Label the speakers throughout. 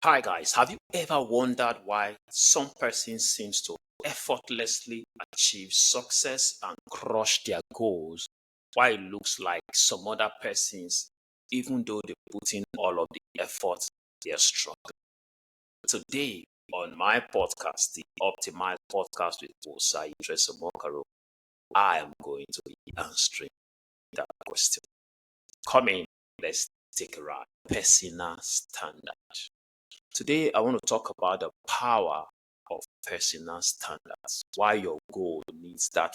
Speaker 1: Hi guys, have you ever wondered why some persons seems to effortlessly achieve success and crush their goals while it looks like some other persons, even though they put in all of the effort, they're struggling. Today on my podcast, the Optimized Podcast with Osayi Tres Omokaro, I am going to be answering that question. Come in, let's take a ride. Personal standard. Today, I want to talk about the power of personal standards, why your goal needs that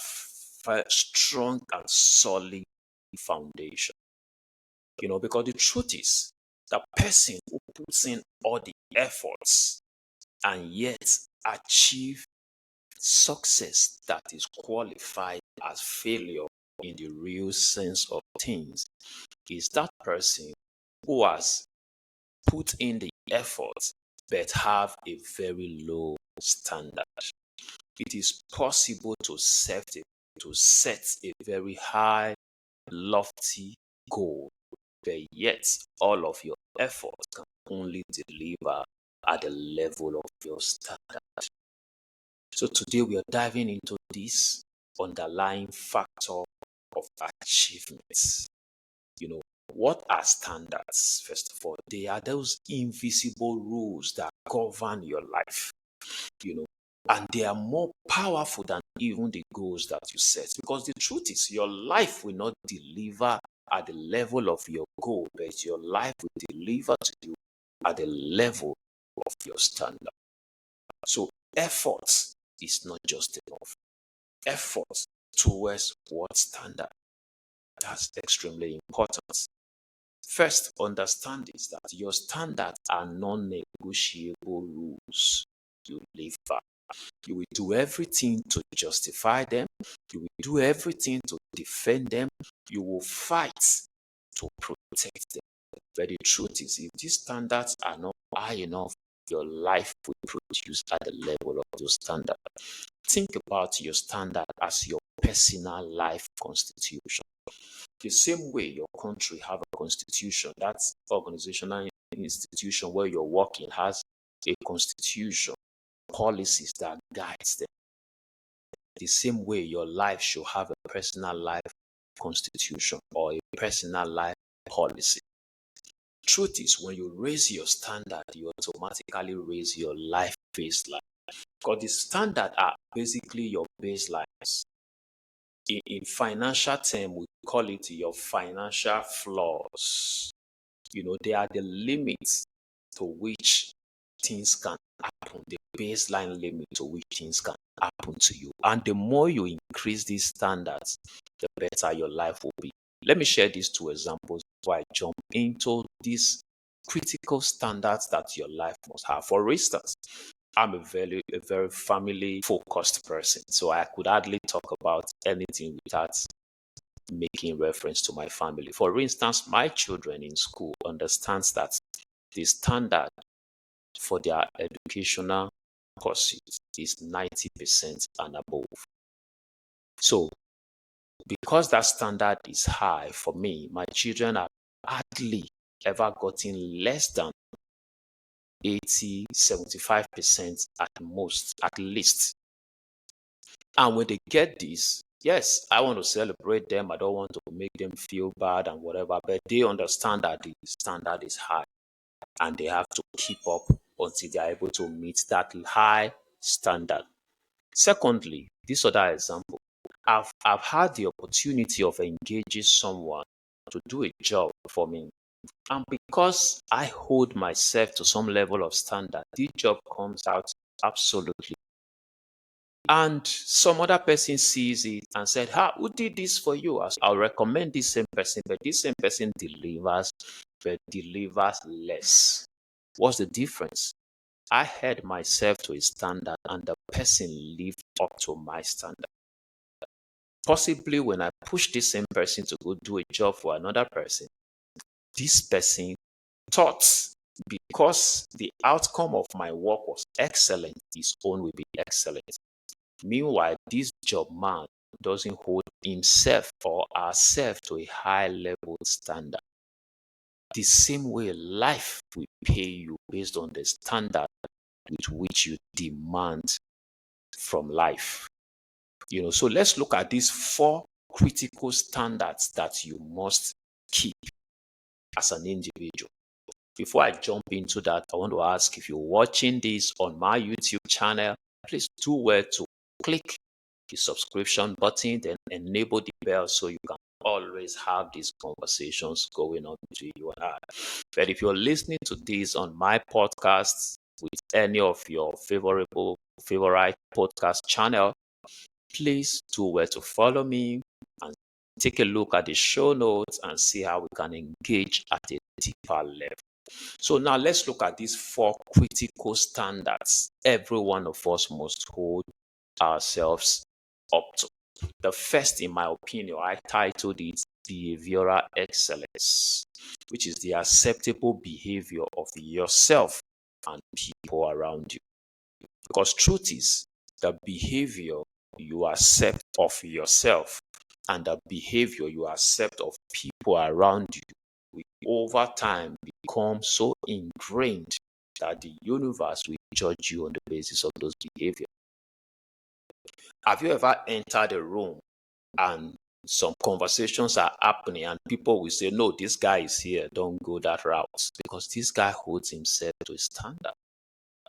Speaker 1: strong and solid foundation. Because the truth is, the person who puts in all the efforts and yet achieve success that is qualified as failure in the real sense of things is that person who has put in the effort but have a very low standard. It is possible to set a very high, lofty goal, but yet all of your effort can only deliver at the level of your standard. So today we are diving into this underlying factor of achievements. You know, what are standards? First of all, they are those invisible rules that govern your life, you know, and they are more powerful than even the goals that you set. Because the truth is, your life will not deliver at the level of your goal, but your life will deliver to you at the level of your standard. So, effort is not just enough. Effort towards what standard? That's extremely important. First, understand is that your standards are non-negotiable rules you live by. You will do everything to justify them. You will do everything to defend them. You will fight to protect them. But the truth is, if these standards are not high enough, your life will produce at the level of your standard. Think about your standard as your personal life constitution. The same way your country have a constitution, that organizational institution where you're working has a constitution, policies that guides them. The same way your life should have a personal life constitution or a personal life policy. Truth is, when you raise your standard, you automatically raise your life baseline. Because the standard are basically your baselines. In financial term, we call it your financial floors. They are the limits to which things can happen, the baseline limit to which things can happen to you. And the more you increase these standards, the better your life will be. Let me share these two examples before I jump into these critical standards that your life must have. For instance, I'm a very family focused person, so I could hardly talk about anything without making reference to my family. For instance, my children in school understands that the standard for their educational pursuit is 90% and above. So, because that standard is high for me, my children have hardly ever gotten less than 80, 75% at most, at least. And when they get this, yes, I want to celebrate them. I don't want to make them feel bad and whatever, but they understand that the standard is high and they have to keep up until they are able to meet that high standard. Secondly, this other example, I've had the opportunity of engaging someone to do a job for me. And because I hold myself to some level of standard, this job comes out absolutely. And some other person sees it and said, who did this for you? I'll recommend this same person, but this same person delivers, but delivers less. What's the difference? I held myself to a standard and the person lived up to my standard. Possibly when I push this same person to go do a job for another person, this person thought because the outcome of my work was excellent, his own will be excellent. Meanwhile, this job man doesn't hold himself or herself to a high level standard. the same way life will pay you based on the standard with which you demand from life. So let's look at these 4 critical standards that you must keep as an individual. Before I jump into that, I want to ask, if you're watching this on my YouTube channel, please do well to click the subscription button, then enable the bell so you can always have these conversations going on between you and I. But if you're listening to this on my podcast with any of your favorite podcast channel, please do well to follow me and take a look at the show notes and see how we can engage at a deeper level. So now let's look at these 4 critical standards every one of us must hold ourselves up to. The first, in my opinion, I titled it behavioral excellence, which is the acceptable behavior of yourself and people around you. Because truth is, the behavior you accept of yourself and the behavior you accept of people around you will over time become so ingrained that the universe will judge you on the basis of those behaviors. Have you ever entered a room and some conversations are happening and people will say, no, this guy is here, don't go that route, because this guy holds himself to a standard.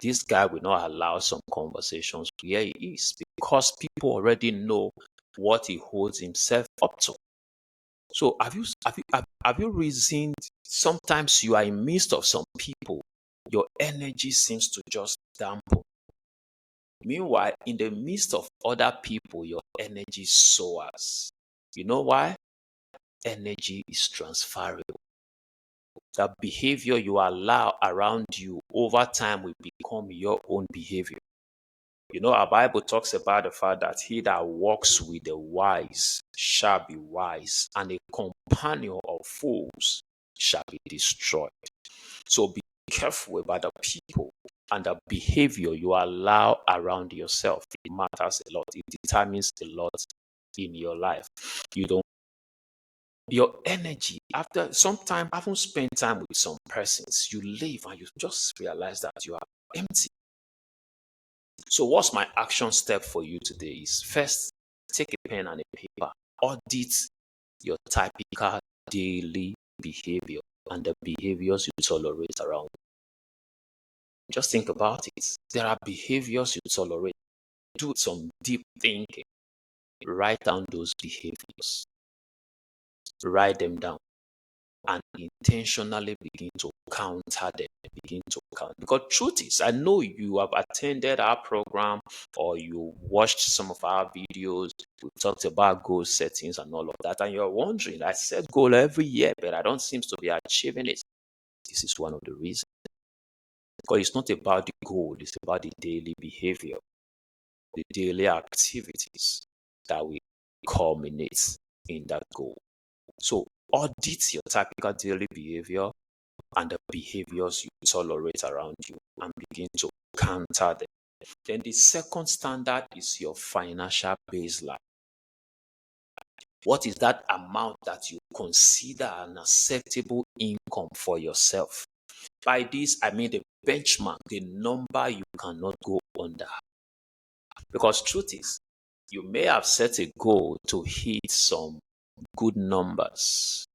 Speaker 1: This guy will not allow some conversations where he is, because people already know what he holds himself up to. So have you reasoned? Sometimes you are in midst of some people, your energy seems to just dampen. Meanwhile, in the midst of other people, your energy soars. You know why? Energy is transferable. The behavior you allow around you over time will become your own behavior. Our Bible talks about the fact that he that walks with the wise shall be wise, and a companion of fools shall be destroyed. So be careful about the people and the behavior you allow around yourself. It matters a lot. It determines a lot in your life. Your energy, after some time, having spent time with some persons, you leave and you just realize that you are empty. So what's my action step for you today is, first, take a pen and a paper, audit your typical daily behavior and the behaviors you tolerate around you. Just think about it. There are behaviors you tolerate. Do some deep thinking. Write down those behaviors. Write them down and intentionally begin to counter them. Because truth is, I know you have attended our program or you watched some of our videos. We talked about goal settings and all of that, and you're wondering, I set goal every year, but I don't seem to be achieving it. This is one of the reasons. Because it's not about the goal, it's about the daily behavior, the daily activities that will culminate in that goal. So audit your typical daily behavior and the behaviors you tolerate around you and begin to counter them. Then the second standard is your financial baseline. What is that amount that you consider an acceptable income for yourself? By this, I mean the benchmark, the number you cannot go under. Because truth is, you may have set a goal to hit some good numbers.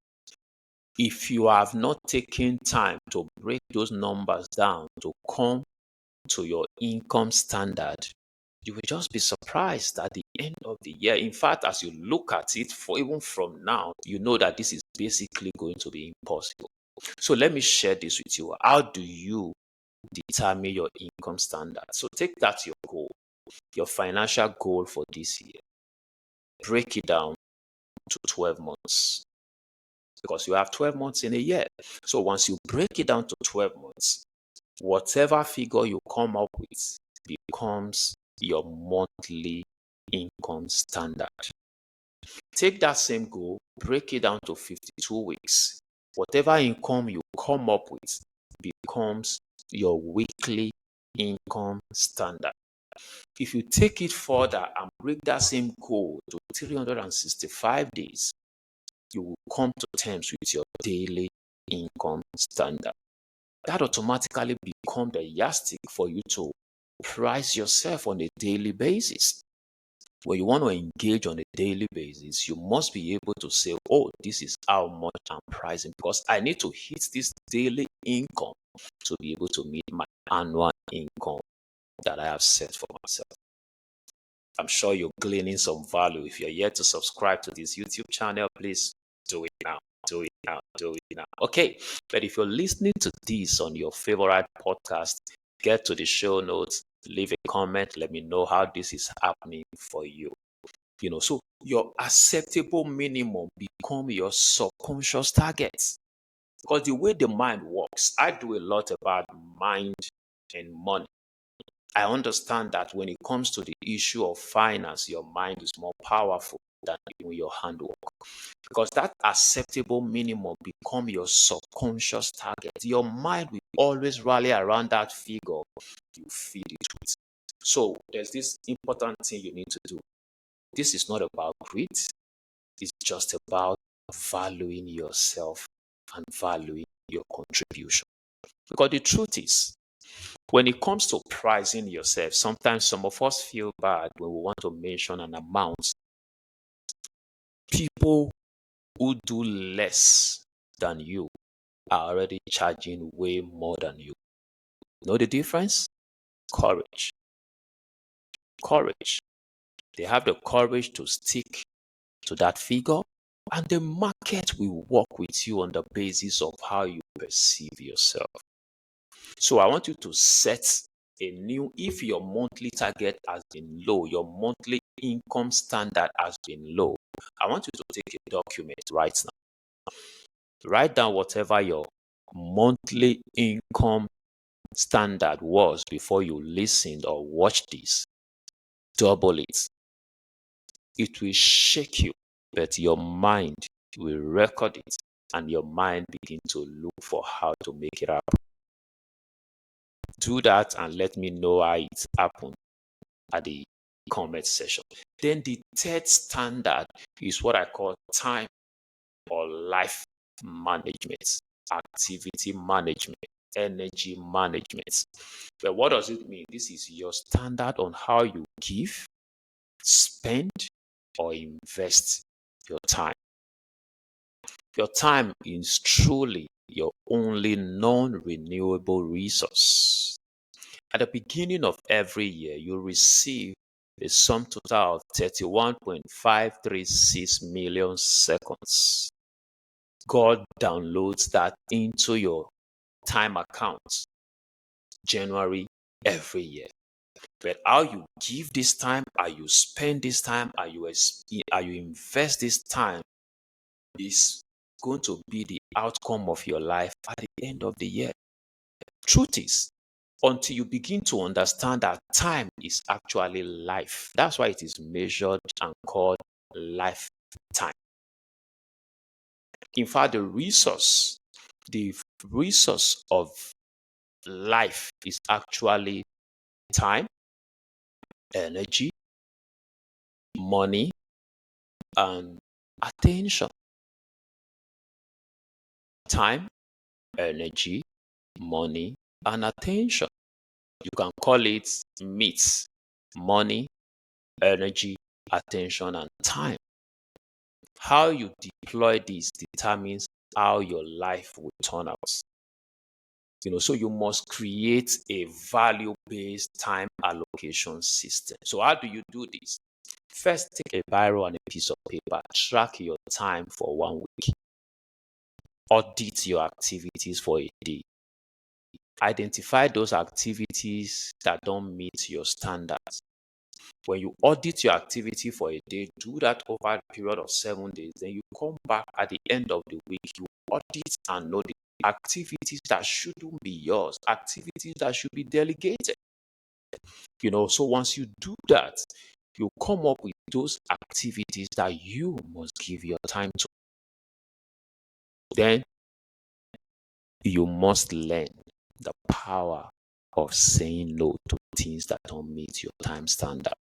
Speaker 1: If you have not taken time to break those numbers down to come to your income standard, you will just be surprised at the end of the year. In fact, as you look at it, even from now, you know that this is basically going to be impossible. So let me share this with you. How do you determine your income standard? So take that your goal, your financial goal for this year. Break it down to 12 months. Because you have 12 months in a year. So once you break it down to 12 months, whatever figure you come up with becomes your monthly income standard. Take that same goal, break it down to 52 weeks. Whatever income you come up with becomes your weekly income standard. If you take it further and break that same goal to 365 days, you will come to terms with your daily income standard. That automatically becomes the yardstick for you to price yourself on a daily basis. When you want to engage on a daily basis, you must be able to say, oh, this is how much I'm pricing because I need to hit this daily income to be able to meet my annual income that I have set for myself. I'm sure you're gleaning some value. If you're yet to subscribe to this YouTube channel, please do it now. Do it now. Do it now. Okay. But if you're listening to this on your favorite podcast, get to the show notes, leave a comment, let me know how this is happening for you. So your acceptable minimum become your subconscious targets. Because the way the mind works, I do a lot about mind and money. I understand that when it comes to the issue of finance, your mind is more powerful than even your handwork. Because that acceptable minimum become your subconscious target. Your mind will always rally around that figure you feed it with. So there's this important thing you need to do. This is not about greed. It's just about valuing yourself and valuing your contribution. Because the truth is, when it comes to pricing yourself, sometimes some of us feel bad when we want to mention an amount. People who do less than you are already charging way more than you. Know the difference? Courage. Courage. They have the courage to stick to that figure, and the market will work with you on the basis of how you perceive yourself. So I want you to set a new, if your monthly target has been low, your monthly income standard has been low, I want you to take a document right now. Write down whatever your monthly income standard was before you listened or watched this. Double it. It will shake you, but your mind will record it and your mind begin to look for how to make it happen. Do that and let me know how it happened at the comment section. Then the third standard is what I call time or life management, activity management, energy management. But what does it mean? This is your standard on how you give, spend, or invest your time. Your time is truly your only non-renewable resource. At the beginning of every year, you receive a sum total of 31.536 million seconds. God downloads that into your time account January every year. But how you give this time, how you spend this time, how you invest this time is going to be the outcome of your life at the end of the year. Truth is, until you begin to understand that time is actually life. That's why it is measured and called lifetime. In fact, the resource of life is actually time, energy, money, and attention. Time, energy, money, and attention. You can call it meat, money, energy, attention, and time. How you deploy this determines how your life will turn out. So you must create a value-based time allocation system. So how do you do this? First, take a biro and a piece of paper. Track your time for 1 week. Audit your activities for a day. Identify those activities that don't meet your standards. When you audit your activity for a day, do that over a period of 7 days. Then you come back at the end of the week, you audit and know the activities that shouldn't be yours, activities that should be delegated. So once you do that, you come up with those activities that you must give your time to. Then you must learn the power of saying no to things that don't meet your time standard.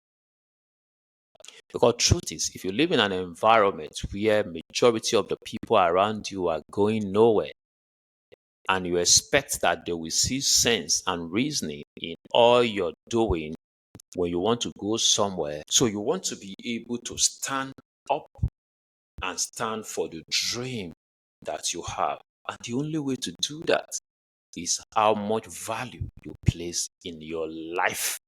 Speaker 1: Because truth is, if you live in an environment where majority of the people around you are going nowhere, and you expect that they will see sense and reasoning in all you're doing when you want to go somewhere. So you want to be able to stand up and stand for the dream that you have. And the only way to do that is how much value you place in your lifetime.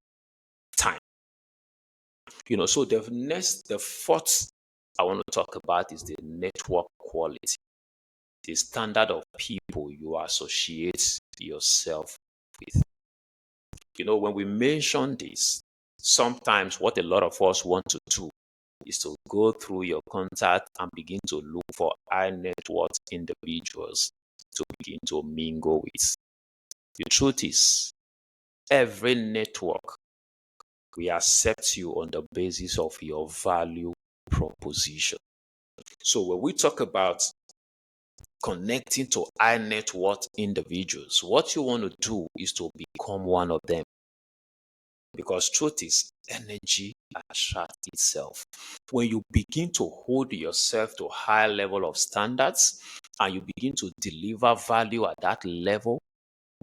Speaker 1: So the fourth I want to talk about is the network quality, the standard of people you associate yourself with. When we mention this, sometimes what a lot of us want to do is to go through your contact and begin to look for high net worth individuals to begin to mingle with. The truth is, every network will accept you on the basis of your value proposition. So when we talk about connecting to high net worth individuals, what you want to do is to become one of them. Because truth is, energy attracts itself. When you begin to hold yourself to a high level of standards and you begin to deliver value at that level,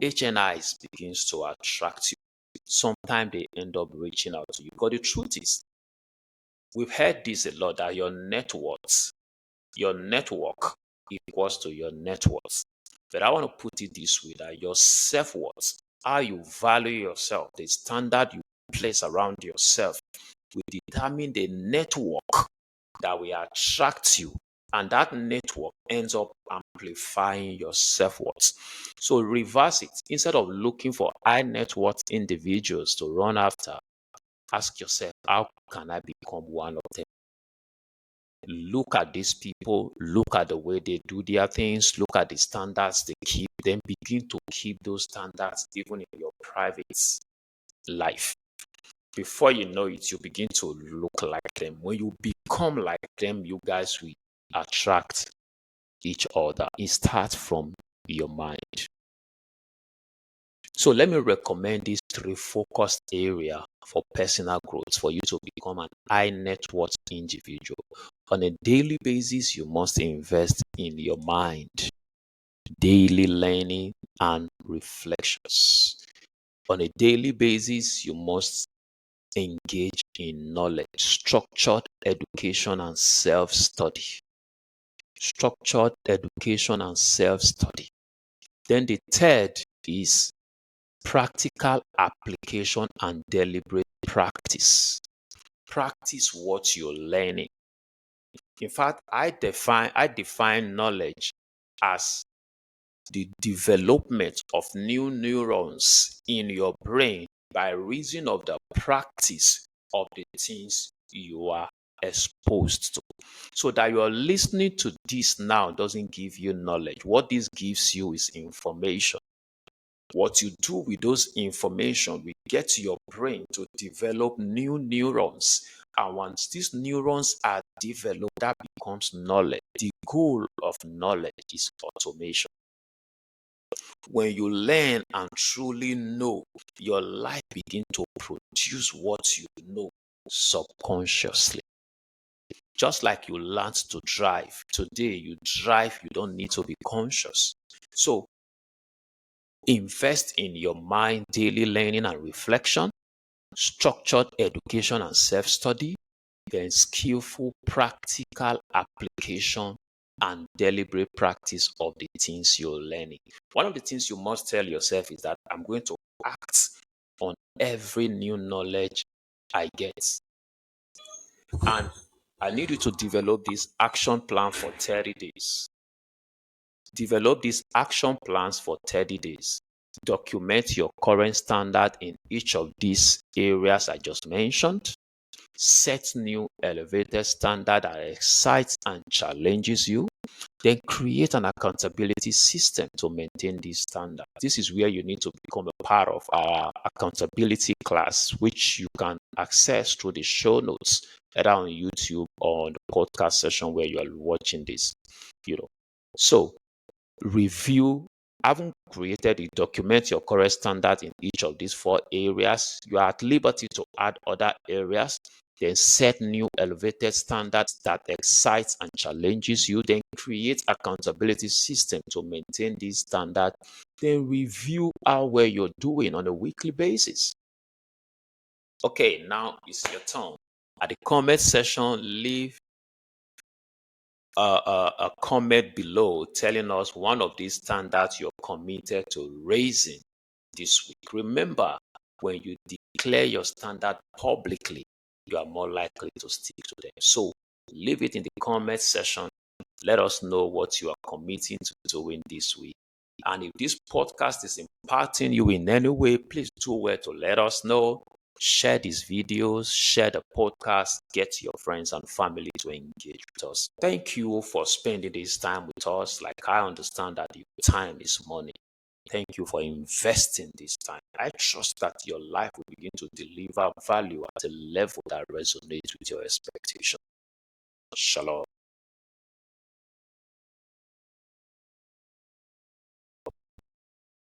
Speaker 1: HNIs begins to attract you. Sometimes they end up reaching out to you. Because the truth is, we've heard this a lot, that your network equals to your net worth. But I want to put it this way, that your self-worth, how you value yourself, the standard you place around yourself, will determine the network that will attract you. And that network ends up amplifying your self-worth. So reverse it. Instead of looking for high net worth individuals to run after, ask yourself, how can I become one of them? Look at these people, look at the way they do their things, look at the standards they keep, then begin to keep those standards even in your private life. Before you know it, you begin to look like them. When you become like them, you guys will attract each other. It starts from your mind. So let me recommend these 3 focused areas for personal growth for you to become an high net worth individual. On a daily basis, you must invest in your mind, daily learning and reflections. On a daily basis, you must engage in knowledge, structured education and self-study. Structured education and self-study. Then the third is practical application and deliberate practice. Practice what you're learning. In fact, I define knowledge as the development of new neurons in your brain by reason of the practice of the things you are exposed to. So that you are listening to this now doesn't give you knowledge. What this gives you is information. What you do with those information will get your brain to develop new neurons. And once these neurons are developed, that becomes knowledge. The goal of knowledge is automation. When you learn and truly know, your life begins to produce what you know subconsciously. Just like you learned to drive. Today you drive, you don't need to be conscious. So invest in your mind, daily learning and reflection, structured education and self-study, then skillful practical application and deliberate practice of the things you're learning. One of the things you must tell yourself is that I'm going to act on every new knowledge I get. And I need you to develop this action plan for 30 days. Develop these action plans for 30 days. Document your current standard in each of these areas I just mentioned. Set new elevated standard that excites and challenges you. Then create an accountability system to maintain this standard. This is where you need to become a part of our accountability class, which you can access through the show notes, either on YouTube or on the podcast session where you are watching this. So review. Having created it, document your current standard in each of these 4 areas. You are at liberty to add other areas, Then set new elevated standards that excites and challenges you. Then create accountability system to maintain these standards. Then review how well you're doing on a weekly basis. Okay, now it's your turn. At the comment section, leave a comment below telling us one of these standards you're committed to raising this week. Remember, when you declare your standard publicly, you are more likely to stick to them. So leave it in the comment section. Let us know what you are committing to doing this week. And if this podcast is impacting you in any way, please do well to let us know. Share these videos, share the podcast, get your friends and family to engage with us. Thank you for spending this time with us. Like, I understand that your time is money. Thank you for investing this time. I trust that your life will begin to deliver value at a level that resonates with your expectation. Shalom.